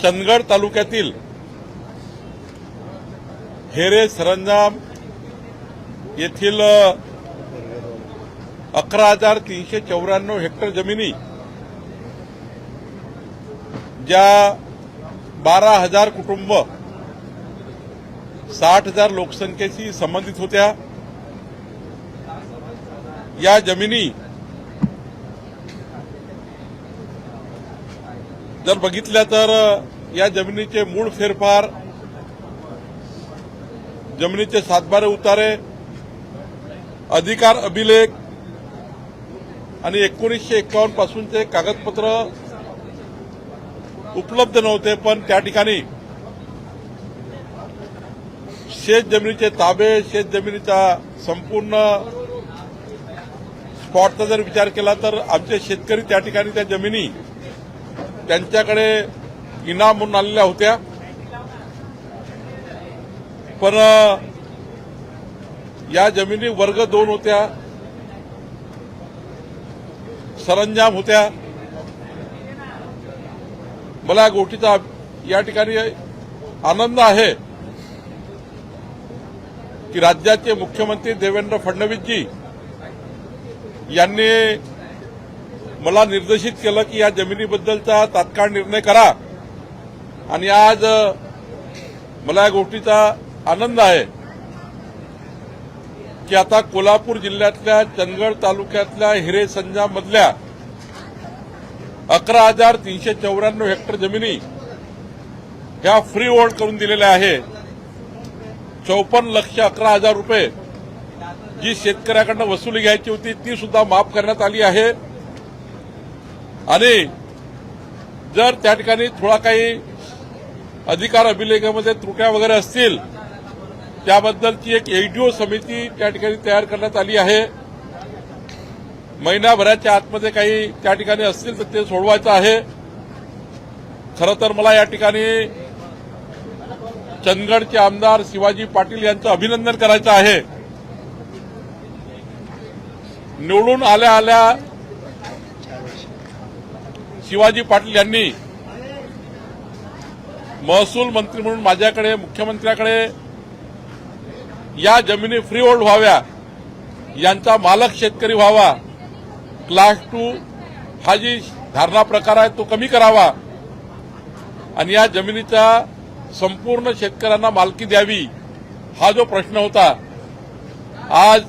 चंदगड तालुक्यातील हेरे सरंजाम येथील 11,394 हेक्टर जमिनी ज्या 12,000 कुटुंब 60,000 लोकसंख्येशी संबंधित होत्या, या जमिनी जर बघितल्या तर या जमिनीचे मूळ फेरफार, जमिनीचे सातबारे उतारे, अधिकार अभिलेख आणि 1951 पासूनचे कागदपत्र उपलब्ध नव्हते। पण त्या ठिकाणी शेत जमिनीचे ताबे, शेत जमिनीचा संपूर्ण स्पॉटचा जर विचार केला तर आमचे शेतकरी त्या ठिकाणी त्या जमिनी त्यांच्याकडे इनाम म्हणून आलेल्या होत्या। पण या जमिनी वर्ग 2 होत्या, सरंजाम होत्या। मला या गोष्टीचा या ठिकाणी आनंद आहे की राज्याचे मुख्यमंत्री देवेंद्र फडणवीसजी यांनी मला निर्देशित केलं की या जमिनीबद्दलचा तात्काळ निर्णय करा। आणि आज मला या गोष्टीचा आनंद आहे की आता कोल्हापूर जिल्ह्यातल्या चंदगड तालुक्यातल्या हिरे संजाम मधल्या 11,394 हेक्टर जमिनी ह्या फ्री होल्ड करून दिलेल्या आहे। 54,11,000 रुपये जी शेतकऱ्याकडनं वसुली घ्यायची होती ती सुद्धा माफ करण्यात आली आहे। आणि जर त्या ठिकाणी थोडा काही अधिकार अभिलेखामध्ये त्रुट्या वगैरे असतील त्याबद्दलची एक एडीओ समिती त्या ठिकाणी तयार करण्यात आली आहे। महिनाभराच्या आतमध्ये काही त्या ठिकाणी असतील तर ते सोडवायचं आहे। खरं तर मला या ठिकाणी चंदगडचे आमदार शिवाजी पाटील यांचं अभिनंदन करायचं आहे। निवडून आल्या शिवाजी पाटील यांनी महसूल मंत्री म्हणून माझ्याकडे, मुख्यमंत्र्याकडे या जमिनी फ्री होल्ड व्हाव्या, यांचा मालक शेतकरी व्हावा, क्लास 2 हा जी धारणा प्रकार आहे तो कमी करावा आणि या जमिनीचा संपूर्ण शेतकऱ्यांना मालकी द्यावी, हा जो प्रश्न होता आज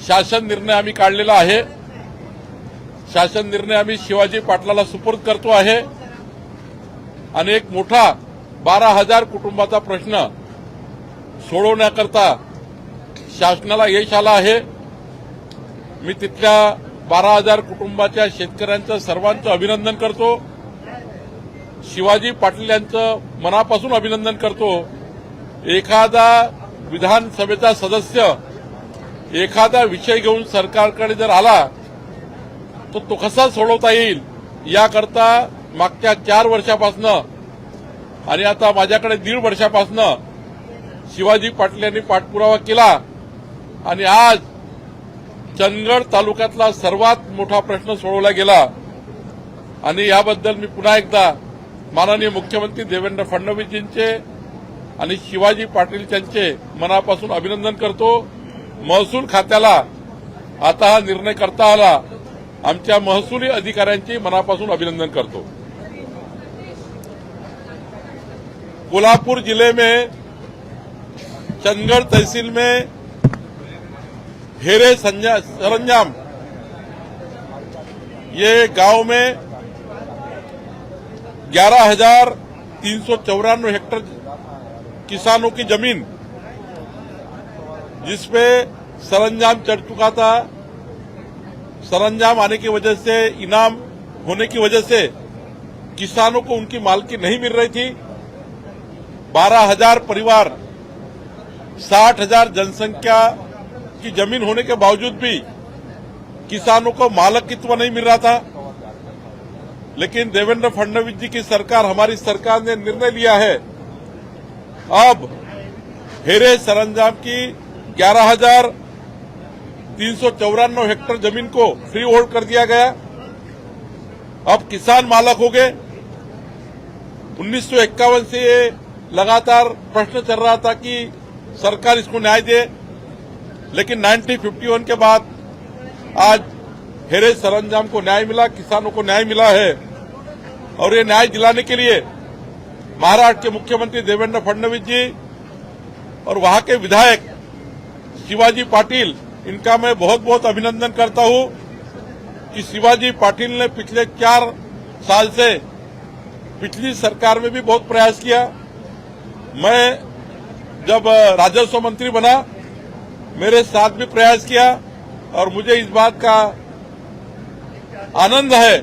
शासन निर्णय आम्ही काढलेला आहे। शासन निर्णय आम्ही शिवाजी पाटलाला सुपूर्द करतो आहे आणि एक मोठा 12,000 कुटुंबाचा प्रश्न सोडवण्याकरता शासनाला यश आलं आहे। मी तिथल्या 12,000 कुटुंबाच्या शेतकऱ्यांचं सर्वांचं अभिनंदन करतो। शिवाजी पाटील यांचं मनापासून अभिनंदन करतो। एखादा विधानसभेचा सदस्य एखादा विषय घेऊन सरकारकडे जर आला तर तो कसा सोडवता येईल याकरता मागच्या 4 वर्षापासून आणि आता माझ्याकडे 1.5 वर्षापासून शिवाजी पाटील यांनी पाठपुरावा केला आणि आज चंदगड तालुक्यातला सर्वात मोठा प्रश्न सोडवला गेला। आणि याबद्दल मी पुन्हा एकदा माननीय मुख्यमंत्री देवेंद्र फडणवीसजींचे आणि शिवाजी पाटील यांचे मनापासून अभिनंदन करतो। महसूल खात्याला आता हा निर्णय करता आला, आमच्या महसुली अधिकाऱ्यांचे मनापासून अभिनंदन करतो। कोल्हापुर जिले में चंदगड तहसील में हेरे सरंजाम ये गांव में 11,394 हेक्टर किसानों की जमीन जिसपे सरंजाम चढ़ चुका था। सरंजाम आने की वजह से, इनाम होने की वजह से किसानों को उनकी मालकी नहीं मिल रही थी। 12,000 परिवार, 60,000 जनसंख्या की जमीन होने के बावजूद भी किसानों को मालकित्व नहीं मिल रहा था। लेकिन देवेंद्र फडणवीस जी की सरकार, हमारी सरकार ने निर्णय लिया है, अब हेरे सरंजाम की 11,394 हेक्टर जमीन को फ्री होल्ड कर दिया गया। अब किसान मालक हो गए। 1951 से ये लगातार प्रश्न चल रहा था कि सरकार इसको न्याय दे, लेकिन 1951 के बाद आज हेरेज सरंजाम को न्याय मिला, किसानों को न्याय मिला है। और ये न्याय दिलाने के लिए महाराष्ट्र के मुख्यमंत्री देवेंद्र फडणवीस जी और वहां के विधायक शिवाजी पाटिल, इनका मैं बहुत बहुत अभिनंदन करता हूं कि शिवाजी पाटिल ने पिछले 4 साल से पिछली सरकार में भी बहुत प्रयास किया। मैं जब राजस्व मंत्री बना, मेरे साथ भी प्रयास किया और मुझे इस बात का आनंद है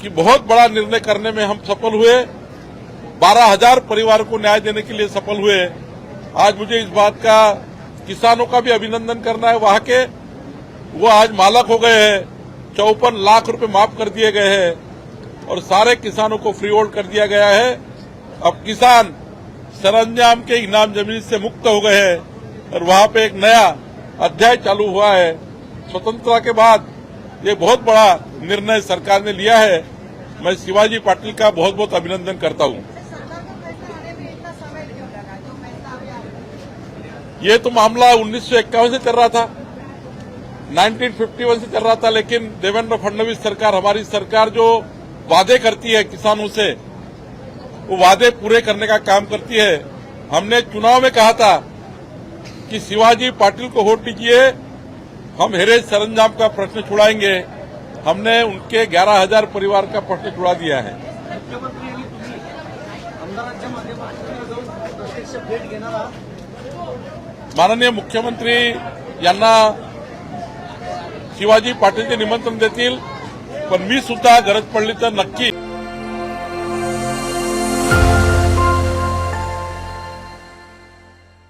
कि बहुत बड़ा निर्णय करने में हम सफल हुए। 12,000 परिवार को न्याय देने के लिए सफल हुए। आज मुझे इस बात का किसानों का भी अभिनंदन करना है। वहां के वो आज मालक हो गए हैं, 54 लाख रुपए माफ कर दिए गए हैं और सारे किसानों को फ्री होल्ड कर दिया गया है। अब किसान सरंजाम के इनाम जमीन से मुक्त हो गए हैं और वहां पे एक नया अध्याय चालू हुआ है। स्वतंत्रता के बाद ये बहुत बड़ा निर्णय सरकार ने लिया है। मैं शिवाजी पाटिल का बहुत बहुत अभिनंदन करता हूं। ये तो मामला 1951 से चल रहा था, 1951 से चल रहा था, लेकिन देवेंद्र फडणवीस सरकार, हमारी सरकार जो वादे करती है किसानों से, वो वादे पूरे करने का काम करती है। हमने चुनाव में कहा था कि शिवाजी पाटिल को वोट दीजिए, हम हेरेज सरंजाम का प्रश्न छुड़ाएंगे। हमने उनके 11,000 परिवार का प्रश्न छुड़ा दिया है। माननीय मुख्यमंत्री यांना शिवाजी पाटीलचे निमंत्रण देतील, पण मी सुद्धा गरज पडली तर नक्की